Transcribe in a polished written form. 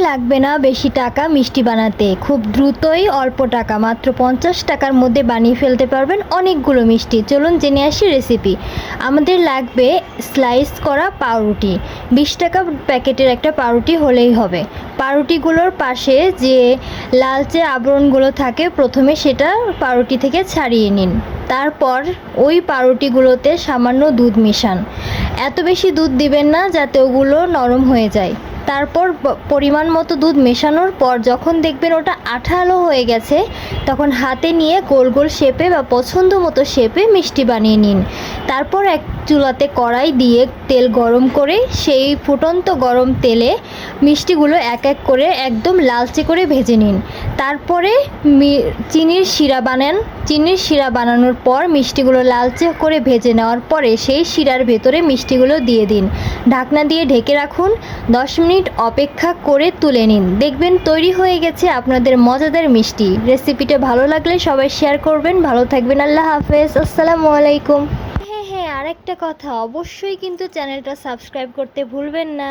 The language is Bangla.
লাগবে না বেশি টাকা মিষ্টি বানাতে, খুব দ্রুতই অল্প টাকা মাত্র 50 টাকার মধ্যে বানিয়ে ফেলতে পারবেন অনেকগুলো মিষ্টি। চলুন জেনে আসি রেসিপি। আমাদের লাগবে স্লাইস করা পাউরুটি, 20 টাকা প্যাকেটের একটা পাউরুটি হলেই হবে। পাউরুটিগুলোর পাশে যে লালচে আবরণগুলো থাকে প্রথমে সেটা পাউরুটি থেকে ছাড়িয়ে নিন। তারপর ওই পাউরুটিগুলোতে সামান্য দুধ মিশান। এত বেশি দুধ দিবেন না যাতে ওগুলো নরম হয়ে যায়। তারপর পরিমাণ মতো দুধ মেশানোর পর যখন দেখবেন ওটা আঠালো হয়ে গেছে তখন হাতে নিয়ে গোল গোল শেপে বা পছন্দ মতো শেপে মিষ্টি বানিয়ে নিন। তারপর এক চুলাতে কড়াই দিয়ে তেল গরম করে সেই ফুটন্ত গরম তেলে মিষ্টিগুলো এক এক করে একদম লালচে করে ভেজে নিন। তারপরে চিনির শিরা বানান। চিনির শিরা বানানোর পর মিষ্টিগুলো লালচে করে ভেজে নেওয়ার পরে সেই শিরার ভেতরে মিষ্টিগুলো দিয়ে দিন। ঢাকনা দিয়ে ঢেকে রাখুন। 10 মিনিট অপেক্ষা করে তুলে নিন। দেখবেন তৈরি হয়ে গেছে আপনাদের মজাদার মিষ্টি। রেসিপিটা ভালো লাগলে সবাই শেয়ার করবেন। ভালো থাকবেন। আল্লাহ হাফেজ। আসসালামু আলাইকুম। হ্যাঁ, আরেকটা কথা, অবশ্যই কিন্তু চ্যানেলটা সাবস্ক্রাইব করতে ভুলবেন না।